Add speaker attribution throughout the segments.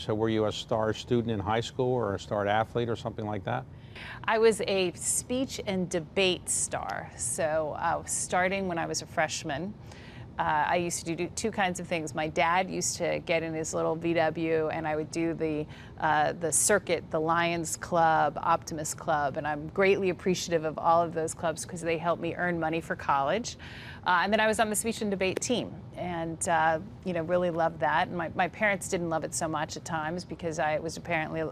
Speaker 1: So were you a star student in high school or a star athlete or something like that?
Speaker 2: I was a speech and debate star. So starting when I was a freshman, I used to do two kinds of things. My dad used to get in his little VW, and I would do the circuit, the Lions Club, Optimist Club, and I'm greatly appreciative of all of those clubs because they helped me earn money for college. And then I was on the speech and debate team, and really loved that. And my parents didn't love it so much at times because I was apparently,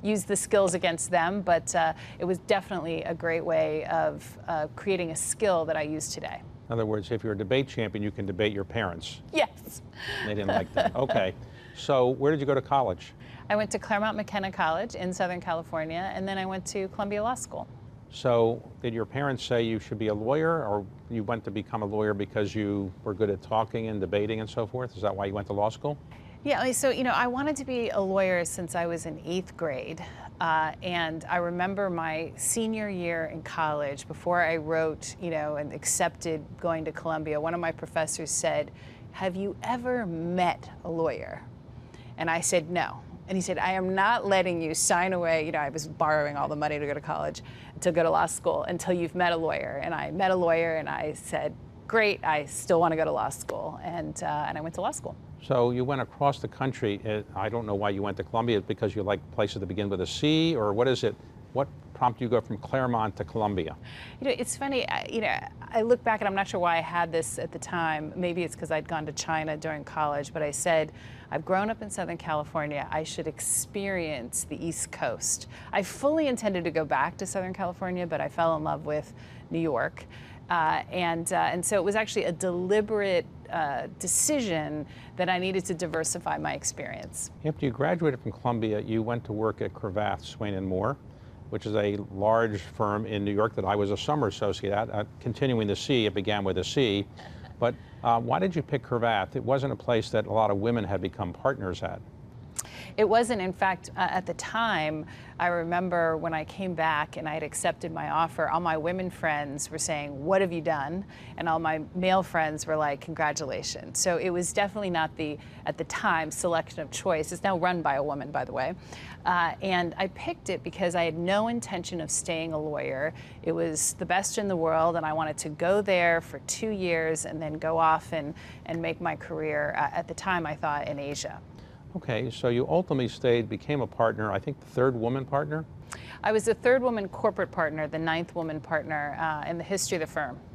Speaker 2: used the skills against them, but it was definitely a great way of creating a skill that I use today.
Speaker 1: In other words, if you're a debate champion, you can debate your parents.
Speaker 2: Yes.
Speaker 1: They didn't like that. Okay. So where did you go to college?
Speaker 2: I went to Claremont McKenna College in Southern California, and then I went to Columbia Law School.
Speaker 1: So did your parents say you should be a lawyer, or you went to become a lawyer because you were good at talking and debating and so forth? Is that why you went to law school?
Speaker 2: Yeah, so, I wanted to be a lawyer since I was in 8th grade. And I remember my senior year in college, before I wrote, and accepted going to Columbia, one of my professors said, "Have you ever met a lawyer?" And I said, "No." And he said, "I am not letting you sign away," I was borrowing all the money to go to college, to go to law school, until you've met a lawyer. And I met a lawyer, and I said, "Great, I still want to go to law school." And I went to law school.
Speaker 1: So you went across the country. I don't know why you went to Columbia. Because you like places that begin with a C, or what is it? What prompted you to go from Claremont to Columbia?
Speaker 2: It's funny, I look back and I'm not sure why I had this at the time. Maybe it's because I'd gone to China during college, but I said, I've grown up in Southern California. I should experience the East Coast. I fully intended to go back to Southern California, but I fell in love with New York. And so it was actually a deliberate decision that I needed to diversify my experience.
Speaker 1: After you graduated from Columbia, you went to work at Cravath, Swaine and Moore, which is a large firm in New York that I was a summer associate at. Continuing the C, it began with a C. But why did you pick Cravath? It wasn't a place that a lot of women had become partners at.
Speaker 2: It wasn't. In fact, at the time, I remember when I came back and I had accepted my offer, all my women friends were saying, "What have you done?" And all my male friends were like, "Congratulations." So it was definitely not at the time, selection of choice. It's now run by a woman, by the way. And I picked it because I had no intention of staying a lawyer. It was the best in the world, and I wanted to go there for 2 years and then go off and make my career, at the time, I thought, in Asia.
Speaker 1: Okay, so you ultimately stayed, became a partner, I think the third woman partner?
Speaker 2: I was the third woman corporate partner, the 9th woman partner in the history of the firm.